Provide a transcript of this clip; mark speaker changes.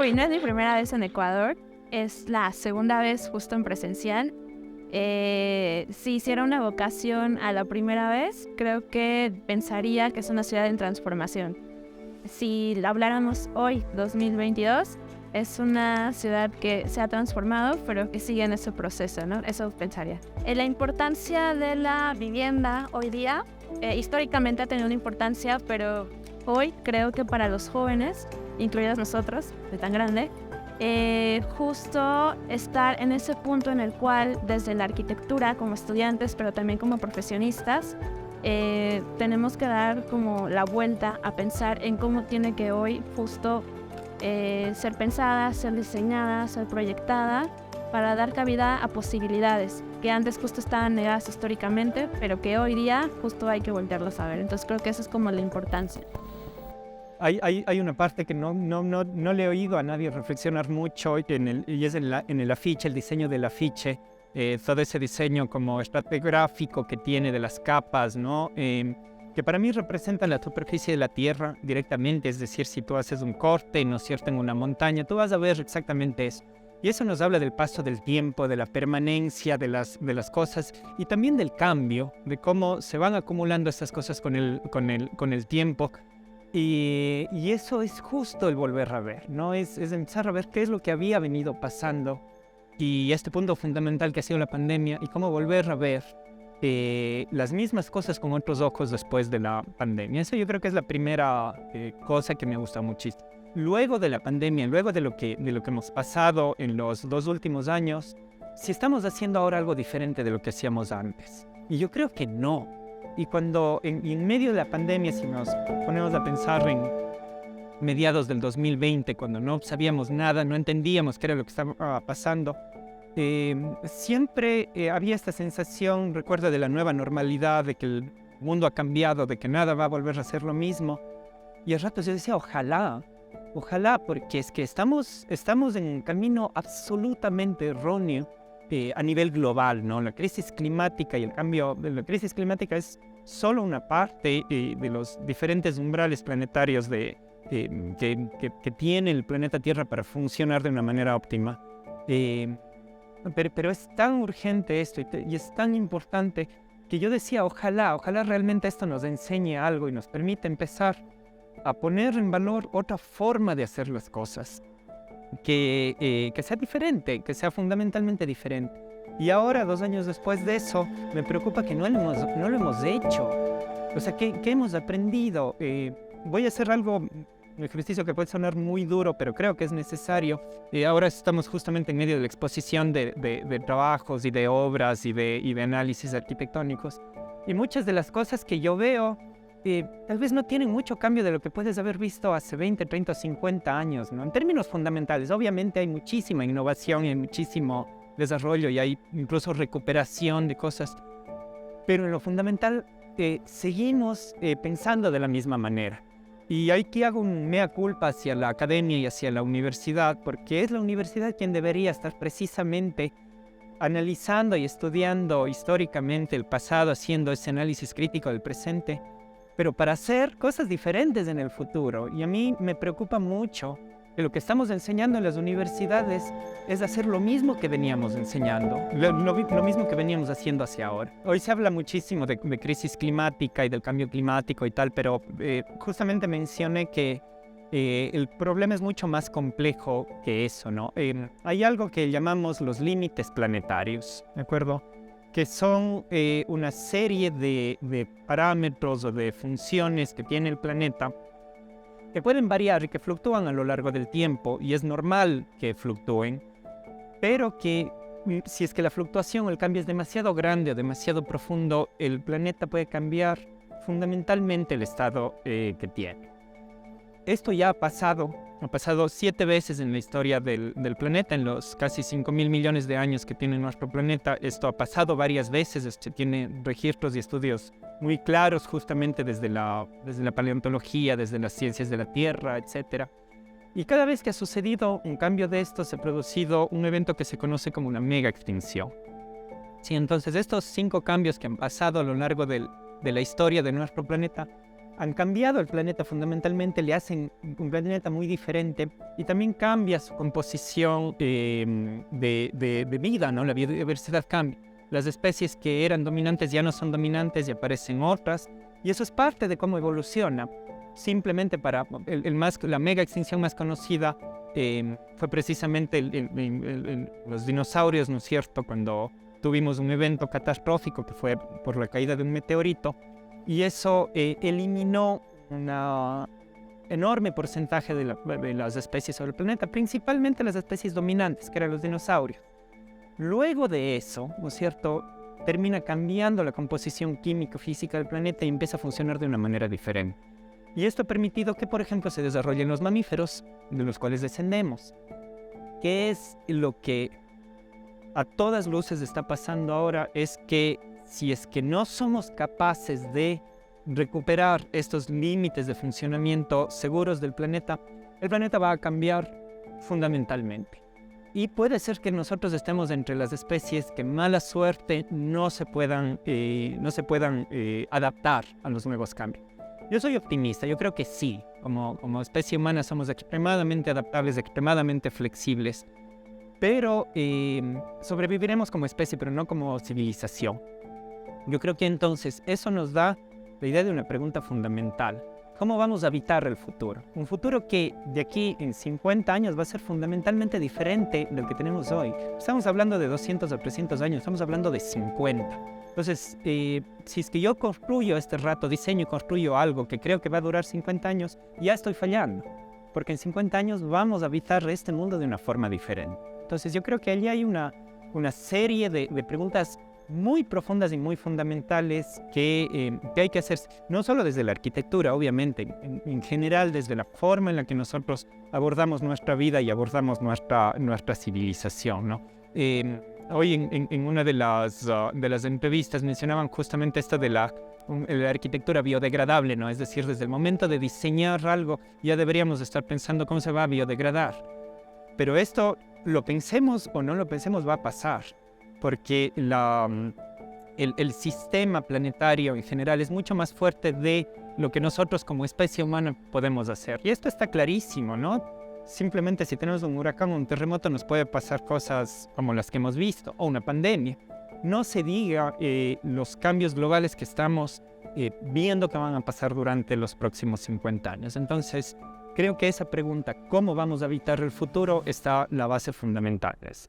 Speaker 1: Uy, no es mi primera vez en Ecuador, es la segunda vez justo en presencial. Si hiciera una evocación a la primera vez, creo que pensaría que es una ciudad en transformación. Si la habláramos hoy, 2022, es una ciudad que se ha transformado, pero que sigue en ese proceso, ¿no? Eso pensaría. La importancia de la vivienda hoy día, históricamente ha tenido una importancia, pero hoy creo que para los jóvenes, incluidos nosotros, de tan grande, justo estar en ese punto en el cual desde la arquitectura como estudiantes pero también como profesionistas tenemos que dar como la vuelta a pensar en cómo tiene que hoy justo ser pensada, ser diseñada, ser proyectada para dar cabida a posibilidades que antes justo estaban negadas históricamente pero que hoy día justo hay que voltearlas a ver. Entonces creo que esa es como la importancia.
Speaker 2: Hay una parte que no le he oído a nadie reflexionar mucho y es en el afiche, el diseño del afiche, todo ese diseño como estratigráfico que tiene de las capas, ¿no? Que para mí representan la superficie de la Tierra directamente, es decir, si tú haces un corte, ¿no es cierto?, en una montaña, tú vas a ver exactamente eso. Y eso nos habla del paso del tiempo, de la permanencia de las cosas y también del cambio, de cómo se van acumulando estas cosas con el tiempo. Y eso es justo el volver a ver, ¿no? Es empezar a ver qué es lo que había venido pasando y este punto fundamental que ha sido la pandemia y cómo volver a ver las mismas cosas con otros ojos después de la pandemia. Eso yo creo que es la primera cosa que me gusta muchísimo. Luego de la pandemia, luego de lo que hemos pasado en los 2 últimos años, si estamos haciendo ahora algo diferente de lo que hacíamos antes. Y yo creo que no. Y cuando en medio de la pandemia, si nos ponemos a pensar en mediados del 2020, cuando no sabíamos nada, no entendíamos qué era lo que estaba pasando, siempre había esta sensación, recuerdo, de la nueva normalidad, de que el mundo ha cambiado, de que nada va a volver a ser lo mismo. Y a ratos yo decía, ojalá, porque es que estamos en un camino absolutamente erróneo a nivel global, ¿no? La crisis climática y el cambio de la crisis climática es solo una parte de los diferentes umbrales planetarios que tiene el planeta Tierra para funcionar de una manera óptima. Pero es tan urgente esto y es tan importante que yo decía, ojalá realmente esto nos enseñe algo y nos permita empezar a poner en valor otra forma de hacer las cosas. Que sea diferente, que sea fundamentalmente diferente. Y ahora, 2 años después de eso, me preocupa que no lo hemos hecho. O sea, ¿qué hemos aprendido? Voy a hacer un ejercicio que puede sonar muy duro, pero creo que es necesario. Ahora estamos justamente en medio de la exposición de trabajos y de obras y de análisis arquitectónicos. Y muchas de las cosas que yo veo tal vez no tienen mucho cambio de lo que puedes haber visto hace 20, 30 o 50 años, ¿no? En términos fundamentales, obviamente hay muchísima innovación y hay muchísimo desarrollo y hay incluso recuperación de cosas, pero en lo fundamental seguimos pensando de la misma manera. Y aquí hago un mea culpa hacia la academia y hacia la universidad, porque es la universidad quien debería estar precisamente analizando y estudiando históricamente el pasado, haciendo ese análisis crítico del presente, pero para hacer cosas diferentes en el futuro. Y a mí me preocupa mucho que lo que estamos enseñando en las universidades es hacer lo mismo que veníamos enseñando, lo mismo que veníamos haciendo hacia ahora. Hoy se habla muchísimo de crisis climática y del cambio climático y tal, pero justamente mencioné que el problema es mucho más complejo que eso, ¿no? Hay algo que llamamos los límites planetarios, ¿de acuerdo? Que son una serie de parámetros o de funciones que tiene el planeta que pueden variar y que fluctúan a lo largo del tiempo, y es normal que fluctúen, pero que si es que la fluctuación o el cambio es demasiado grande o demasiado profundo, el planeta puede cambiar fundamentalmente el estado que tiene. Esto ya ha pasado 7 veces en la historia del planeta, en los casi 5.000 millones de años que tiene nuestro planeta. Esto ha pasado varias veces, tiene registros y estudios muy claros justamente desde la paleontología, desde las ciencias de la Tierra, etc. Y cada vez que ha sucedido un cambio de esto, se ha producido un evento que se conoce como una mega extinción. Sí, entonces estos 5 cambios que han pasado a lo largo de la historia de nuestro planeta han cambiado el planeta fundamentalmente, le hacen un planeta muy diferente y también cambia su composición de vida, ¿no? La biodiversidad cambia. Las especies que eran dominantes ya no son dominantes y aparecen otras, y eso es parte de cómo evoluciona. Simplemente para la mega extinción más conocida fue precisamente los dinosaurios, ¿no es cierto?, cuando tuvimos un evento catastrófico que fue por la caída de un meteorito, y eso eliminó un enorme porcentaje de las especies sobre el planeta, principalmente las especies dominantes, que eran los dinosaurios. Luego de eso, ¿no es cierto?, termina cambiando la composición químico-física del planeta y empieza a funcionar de una manera diferente. Y esto ha permitido que, por ejemplo, se desarrollen los mamíferos, de los cuales descendemos. ¿Qué es lo que a todas luces está pasando ahora? Es que si es que no somos capaces de recuperar estos límites de funcionamiento seguros del planeta, el planeta va a cambiar fundamentalmente. Y puede ser que nosotros estemos entre las especies que, mala suerte, no se puedan adaptar a los nuevos cambios. Yo soy optimista, yo creo que sí. Como especie humana somos extremadamente adaptables, extremadamente flexibles, pero sobreviviremos como especie, pero no como civilización. Yo creo que entonces eso nos da la idea de una pregunta fundamental. ¿Cómo vamos a habitar el futuro? Un futuro que de aquí en 50 años va a ser fundamentalmente diferente del que tenemos hoy. Estamos hablando de 200 o 300 años, estamos hablando de 50. Entonces, si es que yo construyo este rato, diseño y construyo algo que creo que va a durar 50 años, ya estoy fallando. Porque en 50 años vamos a habitar este mundo de una forma diferente. Entonces, yo creo que allí hay una serie de preguntas muy profundas y muy fundamentales que hay que hacer, no solo desde la arquitectura, obviamente, en general desde la forma en la que nosotros abordamos nuestra vida y abordamos nuestra civilización, ¿no? Hoy en una de las entrevistas mencionaban justamente esto de la arquitectura biodegradable, ¿no? Es decir, desde el momento de diseñar algo ya deberíamos estar pensando cómo se va a biodegradar. Pero esto, lo pensemos o no lo pensemos, va a pasar, porque el sistema planetario en general es mucho más fuerte de lo que nosotros como especie humana podemos hacer. Y esto está clarísimo, ¿no? Simplemente si tenemos un huracán o un terremoto nos puede pasar cosas como las que hemos visto, o una pandemia. No se diga los cambios globales que estamos viendo que van a pasar durante los próximos 50 años. Entonces, creo que esa pregunta, ¿cómo vamos a habitar el futuro?, está la base fundamental de eso.